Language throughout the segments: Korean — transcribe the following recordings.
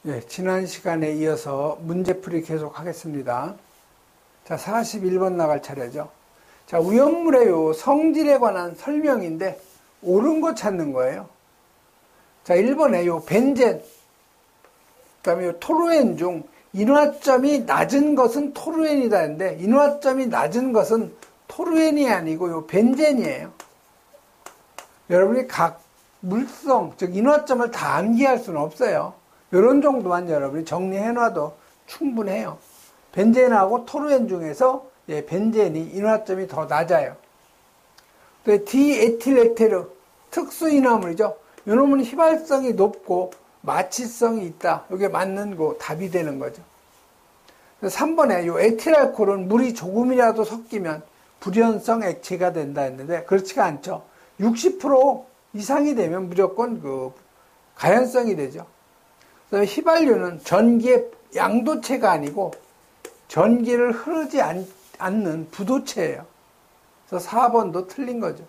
예, 지난 시간에 이어서 문제풀이 계속 하겠습니다. 자, 41번 나갈 차례죠. 자, 위험물의 요 성질에 관한 설명인데 옳은 거 찾는 거예요. 자, 1번에 요 벤젠, 그 다음에 요 토루엔 중 인화점이 낮은 것은 토루엔이다 했는데 인화점이 낮은 것은 토루엔이 아니고 요 벤젠이에요. 여러분이 각 물성, 즉 인화점을 다 암기할 수는 없어요. 이런 정도만 여러분이 정리해놔도 충분해요. 벤젠하고 토루엔 중에서 벤젠이 인화점이 더 낮아요. 디에틸에테르, 특수인화물이죠. 이놈은 휘발성이 높고 마취성이 있다. 이게 맞는 거 답이 되는 거죠. 3번에 요 에틸알코올은 물이 조금이라도 섞이면 불연성 액체가 된다 했는데 그렇지가 않죠. 60% 이상이 되면 무조건 그 가연성이 되죠. 그다음에 휘발유는 전기의 양도체가 아니고 전기를 흐르지 않는 부도체예요. 그래서 4번도 틀린 거죠.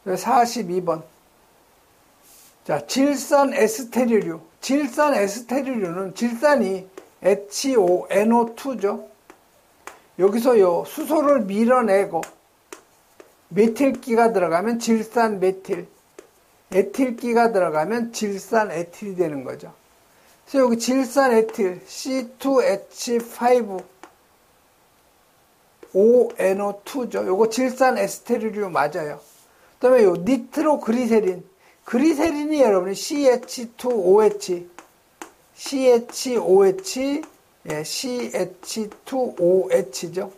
42번. 자, 질산 에스테르류. 질산 에스테르류는 질산이 HONO2죠. 여기서 요 수소를 밀어내고 메틸기가 들어가면 질산 메틸, 에틸기가 들어가면 질산 에틸이 되는 거죠. 그래서 여기 질산 에틸 C2H5ONO2죠. 요거 질산 에스테르류 맞아요. 그다음에 요 니트로 그리세린, 그리세린이 여러분이 CH2OH, CH2OH죠.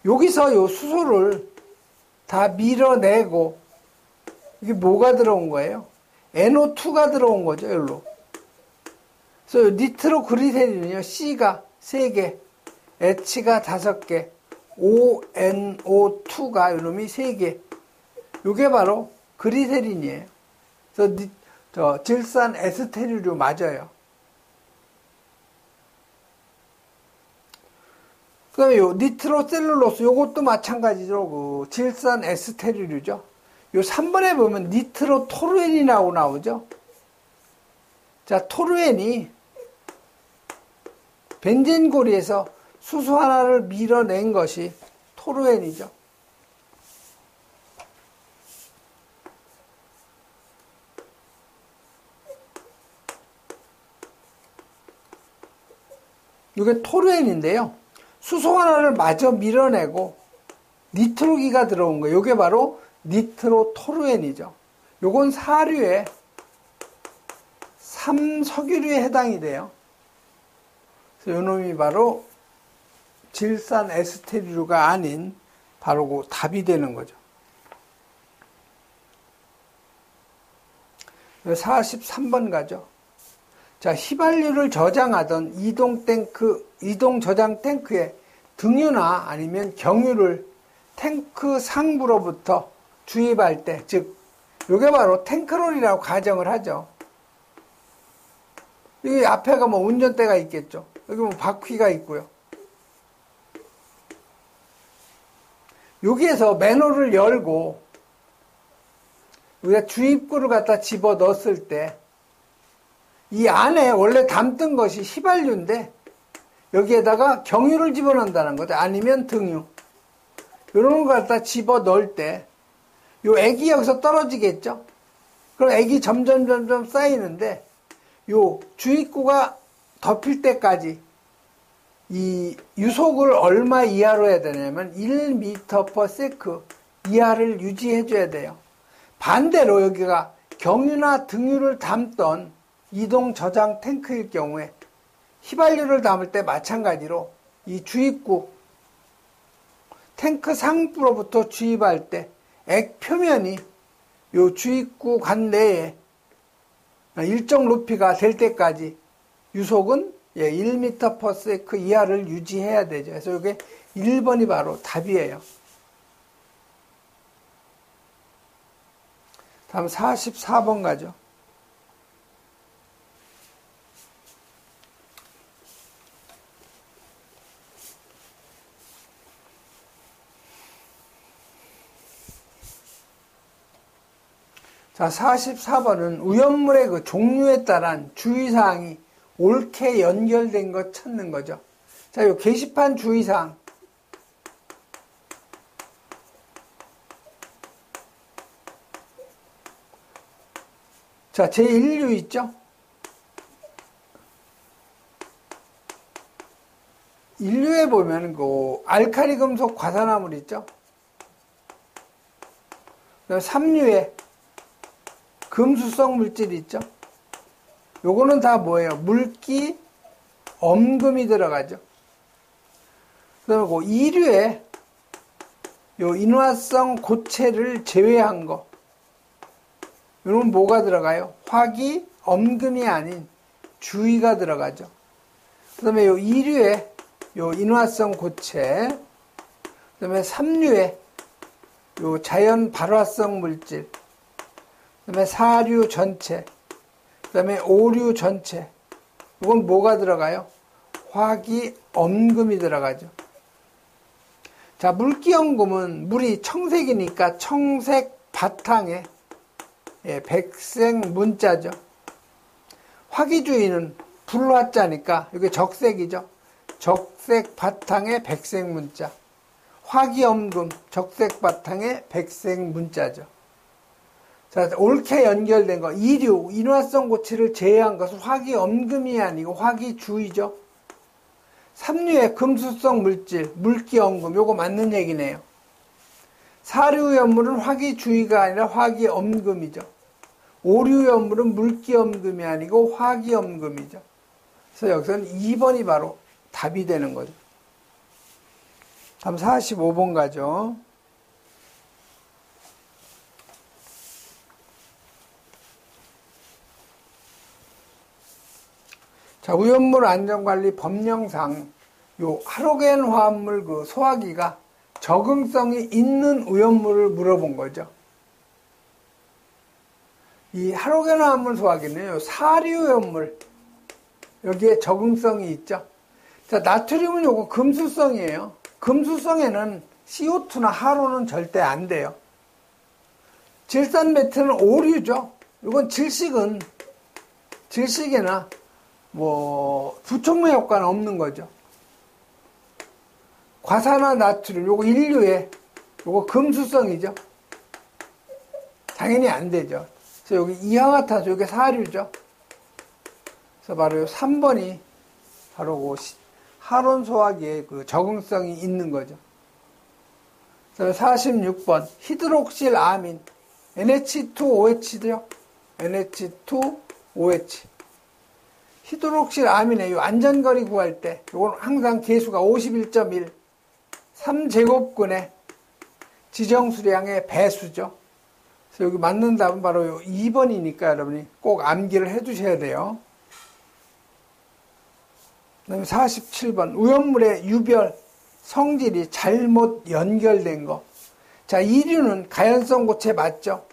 여기서 요 수소를 다 밀어내고 이게 뭐가 들어온 거예요? NO2가 들어온 거죠, 여기로. 그래서 니트로 그리세린은요, C가 3개, H가 5개, ONO2가 이놈이 3개. 이게 바로 그리세린이에요. 그래서 질산 에스테르류 맞아요. 그 다음에 요 니트로셀룰로스, 요것도 마찬가지로 그 질산 에스테르류죠. 요 3번에 보면 니트로토루엔이라고 나오죠. 자, 토루엔이 벤젠고리에서 수소 하나를 밀어낸 것이 토루엔이죠. 이게 토루엔인데요. 수소 하나를 마저 밀어내고 니트로기가 들어온 거예요. 이게 바로 니트로토루엔이죠. 요건 사류의 3석유류에 해당이 돼요. 그래서 요놈이 바로 질산 에스테르류가 아닌 바로 그 답이 되는 거죠. 43번 가죠. 자, 휘발유를 저장하던 이동 저장 탱크에 등유나 아니면 경유를 탱크 상부로부터 주입할 때, 즉, 요게 바로 탱크롤이라고 가정을 하죠. 여기 앞에가 뭐 운전대가 있겠죠. 여기 뭐 바퀴가 있고요. 여기에서 맨홀을 열고, 우리가 주입구를 갖다 집어 넣었을 때, 이 안에 원래 담던 것이 휘발유인데 여기에다가 경유를 집어넣는다는 거죠. 아니면 등유. 이런 걸 갖다 집어 넣을 때 요 액이 여기서 떨어지겠죠. 그럼 액이 점점 쌓이는데 요 주입구가 덮일 때까지 이 유속을 얼마 이하로 해야 되냐면 1m/s 이하를 유지해 줘야 돼요. 반대로 여기가 경유나 등유를 담던 이동 저장 탱크일 경우에 휘발유를 담을 때 마찬가지로 이 주입구 탱크 상부로부터 주입할 때 액 표면이 요 주입구 관내에 일정 높이가 될 때까지 유속은 1m/s 이하를 유지해야 되죠. 그래서 이게 1번이 바로 답이에요. 다음 44번 가죠. 자, 자, 44번은 오염물의 그 종류에 따른 주의사항이 옳게 연결된 것 찾는 거죠. 자, 요 게시판 주의사항. 자, 제1류 있죠? 1류에 보면 그 알칼리 금속 과산화물 있죠? 3류에 금수성 물질이 있죠? 요거는 다 뭐예요? 물기, 엄금이 들어가죠. 그리고 2류에 요 인화성 고체를 제외한 거. 요건 뭐가 들어가요? 화기, 엄금이 아닌 주의가 들어가죠. 그 다음에 요 2류에 요 인화성 고체, 그 다음에 3류에 요 자연 발화성 물질, 그 다음에 4류 전체, 그 다음에 5류 전체. 이건 뭐가 들어가요? 화기, 엄금이 들어가죠. 자, 물기엄금은 물이 청색이니까 청색 바탕에 백색 문자죠. 화기주의는 불화자니까 이게 적색이죠. 적색 바탕에 백색 문자. 화기엄금, 적색 바탕에 백색 문자죠. 자, 옳게 연결된 거. 2류, 인화성 고체를 제외한 것은 화기엄금이 아니고 화기주의죠. 3류의 금수성 물질, 물기엄금, 요거 맞는 얘기네요. 4류 염물은 화기주의가 아니라 화기엄금이죠. 5류 염물은 물기엄금이 아니고 화기엄금이죠. 그래서 여기서는 2번이 바로 답이 되는 거죠. 다음 45번 가죠. 자, 오염물 안전관리 법령상 요 할로겐 화합물 그 소화기가 적응성이 있는 오염물을 물어본 거죠. 이 할로겐 화합물 소화기는 요 사류 오염물 여기에 적응성이 있죠. 자, 나트륨은 요거 금수성이에요. 금수성에는 CO2나 하로는 절대 안 돼요. 질산메트는 오류죠. 이건 질식이나 뭐 부촉매 효과는 없는 거죠. 과산화 나트륨 요거 1류에 요거 금수성이죠. 당연히 안 되죠. 그래서 여기 이항화탄소 요게 4류죠. 그래서 바로 요 3번이 바로 그 하론 소화기에 그 적응성이 있는 거죠. 그다음에 46번 히드록실 아민 NH2OH죠. NH2OH. 히드록실 아민의 요 안전거리 구할 때 요건 항상 계수가 51.1 3제곱근의 지정수량의 배수죠. 그래서 여기 맞는 답은 바로 요 2번이니까 여러분이 꼭 암기를 해 두셔야 돼요. 그다음에 47번 오염물의 유별 성질이 잘못 연결된 거. 자, 2류는 가연성 고체 맞죠?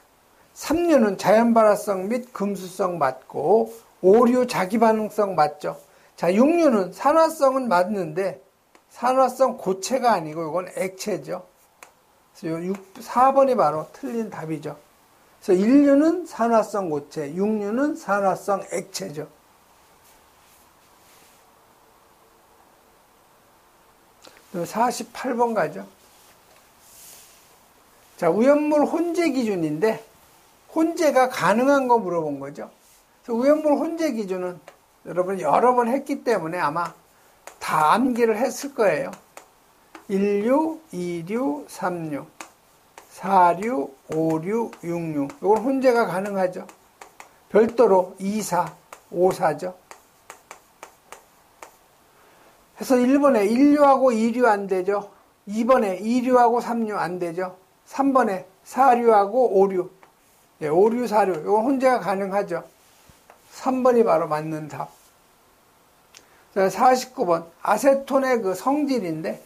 3류는 자연발화성 및 금수성 맞고 5류 자기반응성 맞죠? 자, 6류는 산화성은 맞는데 산화성 고체가 아니고 이건 액체죠. 그래서 4번이 바로 틀린 답이죠. 그래서 1류는 산화성 고체, 6류는 산화성 액체죠. 그럼 48번 가죠. 자, 오염물 혼재 기준인데 혼재가 가능한 거 물어본 거죠. 그래서 오염물 혼재 기준은 여러분 여러 번 했기 때문에 아마 다 암기를 했을 거예요. 1류, 2류, 3류, 4류, 5류, 6류. 이건 혼재가 가능하죠. 별도로 2, 4, 5, 4죠. 그래서 1번에 1류하고 2류 안 되죠. 2번에 2류하고 3류 안 되죠. 3번에 4류하고 5류. 네, 5류, 4류. 이건 혼재가 가능하죠. 3번이 바로 맞는 답. 자, 49번. 아세톤의 그 성질인데,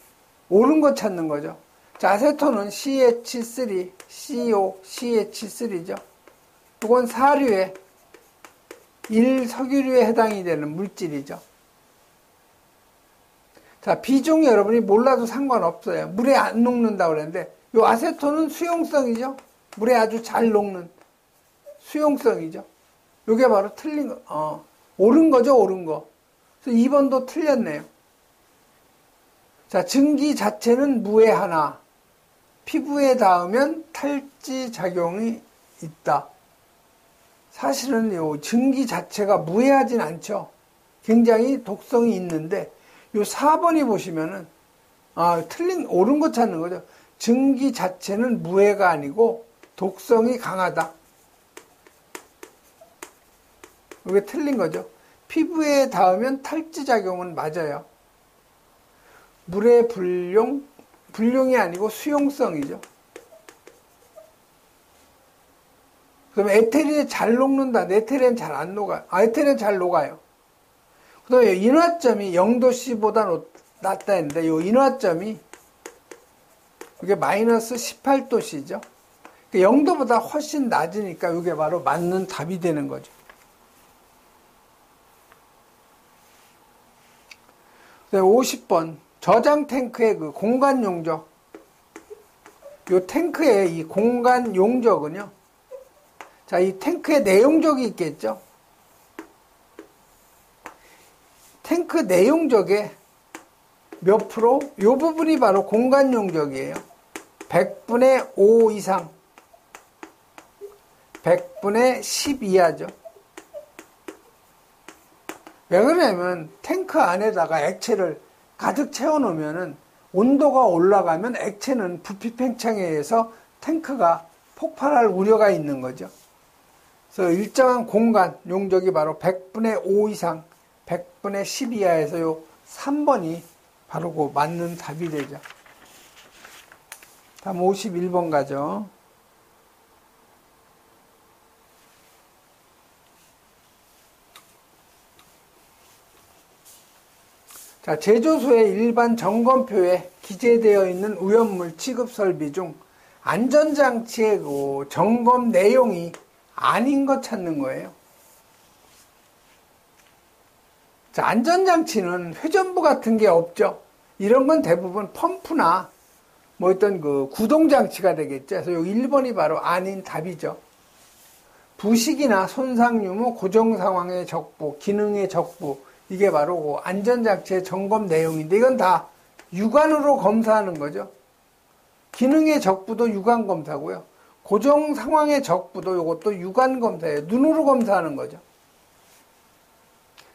옳은 거 찾는 거죠. 자, 아세톤은 CH3, CO, CH3죠. 이건 4류에 1석유류에 해당이 되는 물질이죠. 자, 비중이 여러분이 몰라도 상관없어요. 물에 안 녹는다고 그랬는데, 이 아세톤은 수용성이죠. 물에 아주 잘 녹는 수용성이죠. 이게 바로 틀린 거, 옳은 거죠, 옳은 거. 그래서 2번도 틀렸네요. 자, 증기 자체는 무해하나 피부에 닿으면 탈지 작용이 있다. 사실은 요 증기 자체가 무해하진 않죠. 굉장히 독성이 있는데 요 4번이 보시면은 틀린 옳은 거 찾는 거죠. 증기 자체는 무해가 아니고 독성이 강하다. 이게 틀린 거죠. 피부에 닿으면 탈지 작용은 맞아요. 물의 불용이 아니고 수용성이죠. 그러면 에테린이 잘 녹는다. 에테린 잘 안 녹아요. 에테린 잘 녹아요. 그 다음에 인화점이 0도씨보다 낮다 했는데, 이 인화점이, 이게 마이너스 18도씨죠. 0도보다 훨씬 낮으니까 이게 바로 맞는 답이 되는 거죠. 50번. 저장 탱크의 그 공간 용적. 이 탱크의 이 공간 용적은요. 자, 이 탱크에 내용적이 있겠죠. 탱크 내용적의 몇 프로? 이 부분이 바로 공간 용적이에요. 100분의 5 이상. 100분의 10 이하죠. 왜 그러냐면 탱크 안에다가 액체를 가득 채워놓으면 온도가 올라가면 액체는 부피 팽창에 의해서 탱크가 폭발할 우려가 있는 거죠. 그래서 일정한 공간 용적이 바로 100분의 5 이상, 100분의 10 이하에서 요 3번이 바로 그 맞는 답이 되죠. 다음 51번 가죠. 자, 제조소의 일반 점검표에 기재되어 있는 오염물 취급 설비 중 안전장치의 그 점검 내용이 아닌 것 찾는 거예요. 자, 안전장치는 회전부 같은 게 없죠. 이런 건 대부분 펌프나 뭐 어떤 그 구동장치가 되겠죠. 그래서 요 1번이 바로 아닌 답이죠. 부식이나 손상 유무, 고정 상황의 적부, 기능의 적부, 이게 바로 안전장치의 점검 내용인데 이건 다 육안으로 검사하는 거죠. 기능의 적부도 육안 검사고요. 고정 상황의 적부도 이것도 육안 검사예요. 눈으로 검사하는 거죠.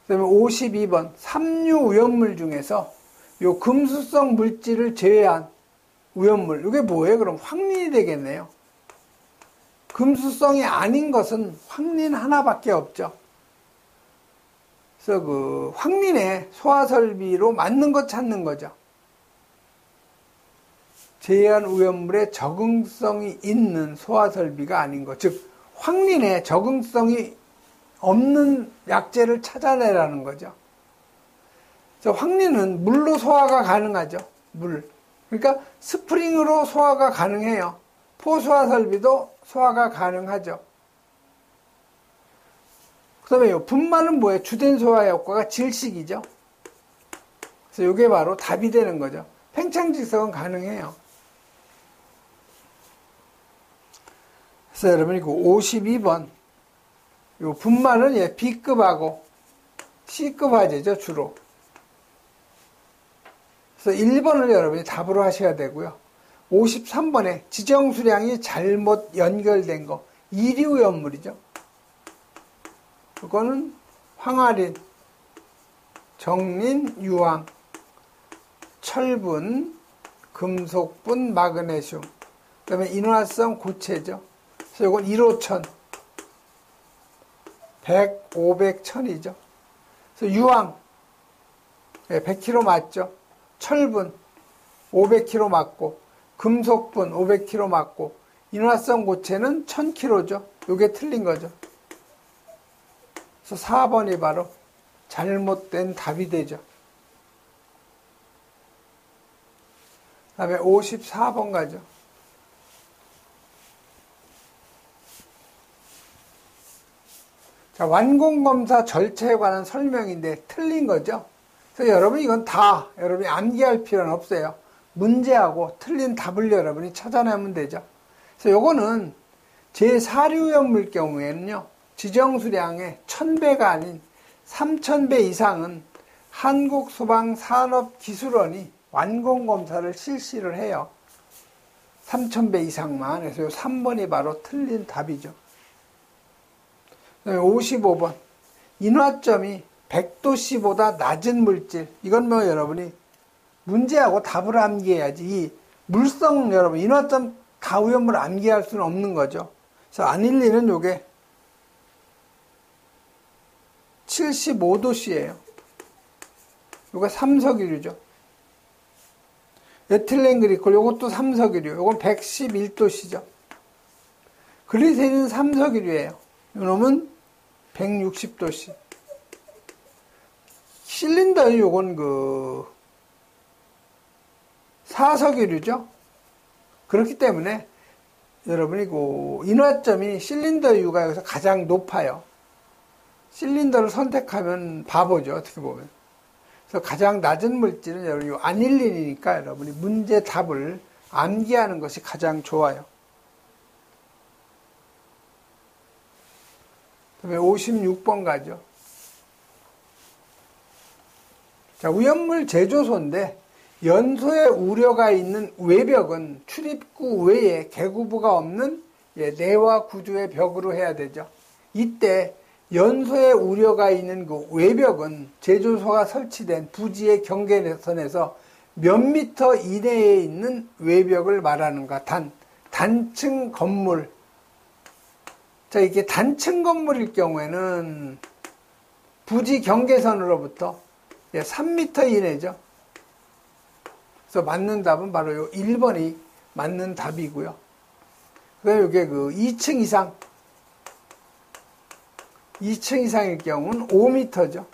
그다음에 52번 삼류 오염물 중에서 요 금수성 물질을 제외한 오염물 이게 뭐예요? 그럼 황린이 되겠네요. 금수성이 아닌 것은 황린 하나밖에 없죠. 그래서 그 황린의 소화설비로 맞는 것 찾는 거죠. 제외한 오염물에 적응성이 있는 소화설비가 아닌 것. 즉 황린에 적응성이 없는 약재를 찾아내라는 거죠. 그래서 황린은 물로 소화가 가능하죠. 물. 그러니까 스프링으로 소화가 가능해요. 포소화설비도 소화가 가능하죠. 그 다음에 분말은 뭐예요? 주된 소화 효과가 질식이죠. 그래서 이게 바로 답이 되는 거죠. 팽창질성은 가능해요. 그래서 여러분 이거 52번 요 분말은 B급하고 C급 화재죠, 주로. 그래서 1번을 여러분이 답으로 하셔야 되고요. 53번에 지정 수량이 잘못 연결된 거, 이류염물이죠. 그거는 황화린, 정린, 유황, 철분, 금속분, 마그네슘, 그 다음에 인화성 고체죠. 그래서 이건 1호천, 100, 500, 1000이죠. 그래서 유황, 100kg 맞죠. 철분, 500kg 맞고, 금속분, 500kg 맞고, 인화성 고체는 1000kg죠. 이게 틀린 거죠. 그래서 4번이 바로 잘못된 답이 되죠. 그 다음에 54번 가죠. 자, 완공검사 절차에 관한 설명인데 틀린 거죠. 그래서 여러분 이건 다 여러분이 암기할 필요는 없어요. 문제하고 틀린 답을 여러분이 찾아내면 되죠. 그래서 요거는 제4류염물 경우에는요, 지정수량의 1000배가 아닌 3000배 이상은 한국소방산업기술원이 완공검사를 실시를 해요. 3000배 이상만. 그래서 3번이 바로 틀린 답이죠. 55번. 인화점이 100도씨보다 낮은 물질. 이건 뭐 여러분이 문제하고 답을 암기해야지. 이 물성 여러분, 인화점 다오염을 암기할 수는 없는 거죠. 그래서 아닐린은 요게 75도씨예요. 요거 삼석유류죠. 에틸렌그리콜 요것도 삼석유류. 요건 111도씨죠. 글리세린 삼석유류예요. 요놈은 160도씨. 실린더 요건 사석유류죠. 그렇기 때문에 여러분이 인화점이 실린더유가 여기서 가장 높아요. 실린더를 선택하면 바보죠, 어떻게 보면. 그래서 가장 낮은 물질은 여러분 아닐린이니까 여러분이 문제 답을 암기하는 것이 가장 좋아요. 그다음에 56번 가죠. 자, 오염물 제조소인데 연소에 우려가 있는 외벽은 출입구 외에 개구부가 없는 내화 구조의 벽으로 해야 되죠. 이때 연소에 우려가 있는 그 외벽은 제조소가 설치된 부지의 경계선에서 몇 미터 이내에 있는 외벽을 말하는가. 단층 건물. 자, 이게 단층 건물일 경우에는 부지 경계선으로부터 3미터 이내죠. 그래서 맞는 답은 바로 요 1번이 맞는 답이고요. 그다음에 이게 2층 이상. 2층 이상일 경우는 5m죠.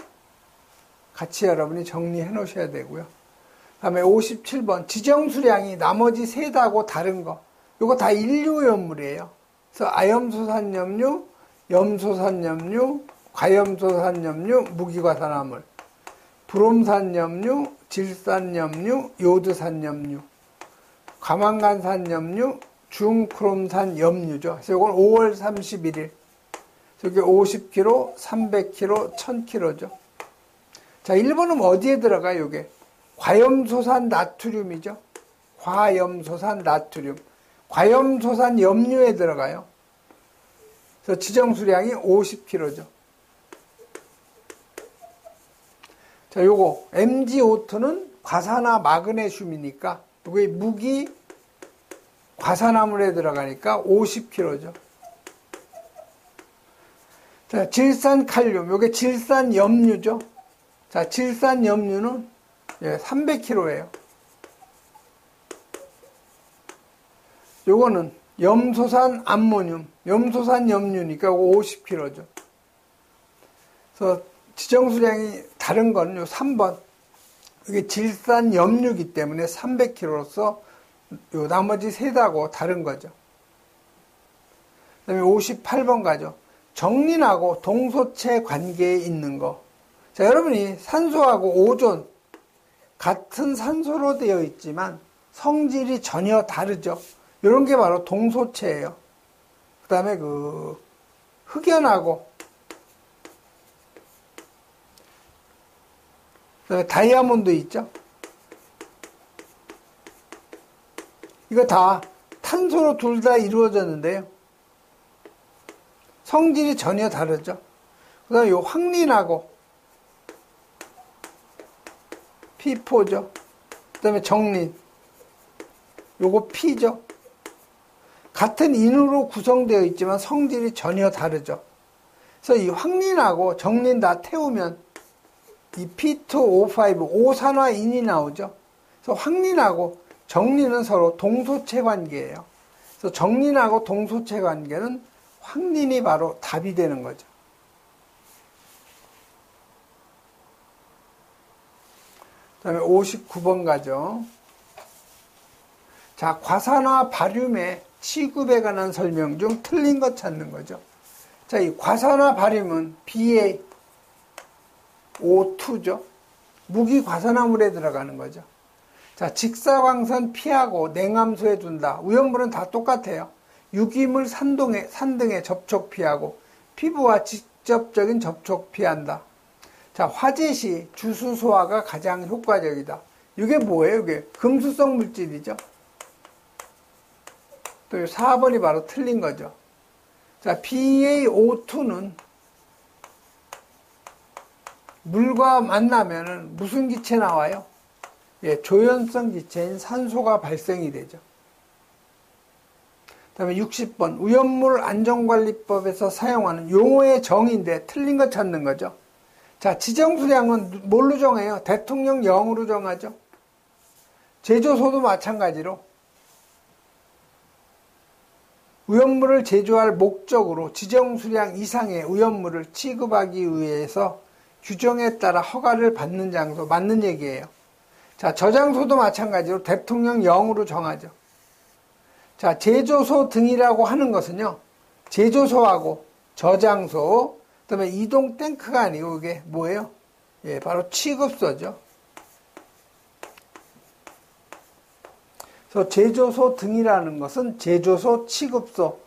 같이 여러분이 정리해 놓으셔야 되고요. 그 다음에 57번. 지정수량이 나머지 셋하고 다른 거. 요거 다 인류염물이에요. 그래서 아염소산염류, 염소산염류, 과염소산염류, 무기과산화물, 브롬산염류, 질산염류, 요드산염류, 과망간산염류, 중크롬산염류죠. 그래서 이건 5월 31일. 여기 50kg, 300kg, 1000kg죠. 자, 1번은 어디에 들어가요, 이게? 과염소산 나트륨이죠. 과염소산 나트륨. 과염소산 염류에 들어가요. 그래서 지정수량이 50kg죠. 자, 요거 MgO2는 과산화 마그네슘이니까 요게 무기 과산화물에 들어가니까 50kg죠. 자, 질산칼륨, 요게 질산염류죠. 자, 질산염류는 300kg예요. 요거는 염소산 암모늄, 염소산 염류니까 50kg죠. 그래서 지정수량이 다른 거는 요 3번. 이게 질산 염류이기 때문에 300kg로서 요 나머지 셋하고 다른 거죠. 그 다음에 58번 가죠. 정린하고 동소체 관계에 있는 거. 자, 여러분이 산소하고 오존 같은 산소로 되어 있지만 성질이 전혀 다르죠. 이런 게 바로 동소체예요. 그 다음에 흑연하고 그다음에 다이아몬드 있죠. 이거 다 탄소로 둘 다 이루어졌는데요. 성질이 전혀 다르죠. 그 다음에 요 황린하고 P4죠. 그 다음에 정린. 요거 P죠. 같은 인으로 구성되어 있지만 성질이 전혀 다르죠. 그래서 이 황린하고 정린 다 태우면 이 P2O5, 오산화인이 나오죠. 그래서 황린하고 정린은 서로 동소체 관계예요. 그래서 정린하고 동소체 관계는 황린이 바로 답이 되는 거죠. 그 다음에 59번 가죠. 자, 과산화 바륨의 취급에 관한 설명 중 틀린 것 찾는 거죠. 자, 이 과산화 바륨은 BaO2죠. 무기 과산화물에 들어가는 거죠. 자, 직사광선 피하고 냉암수에 둔다. 오염물은 다 똑같아요. 유기물 산등에 접촉 피하고 피부와 직접적인 접촉 피한다. 자, 화재 시 주수 소화가 가장 효과적이다. 이게 뭐예요? 이게 금수성 물질이죠. 또 4번이 바로 틀린 거죠. 자, BaO2는 물과 만나면은 무슨 기체 나와요? 예, 조연성 기체인 산소가 발생이 되죠. 그 다음에 60번 위험물 안전관리법에서 사용하는 용어의 정의인데 틀린 거 찾는 거죠. 자, 지정수량은 뭘로 정해요? 대통령령으로 정하죠. 제조소도 마찬가지로 위험물을 제조할 목적으로 지정수량 이상의 위험물을 취급하기 위해서 규정에 따라 허가를 받는 장소, 맞는 얘기예요. 자, 저장소도 마찬가지로 대통령령으로 정하죠. 자, 제조소 등이라고 하는 것은요, 제조소하고 저장소, 그 다음에 이동 탱크가 아니고 이게 뭐예요? 예, 바로 취급소죠. 그래서 제조소 등이라는 것은 제조소, 취급소,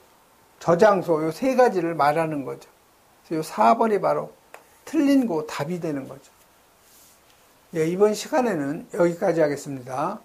저장소 요 세 가지를 말하는 거죠. 그래서 요 4번이 바로 틀린 거 답이 되는 거죠. 예, 이번 시간에는 여기까지 하겠습니다.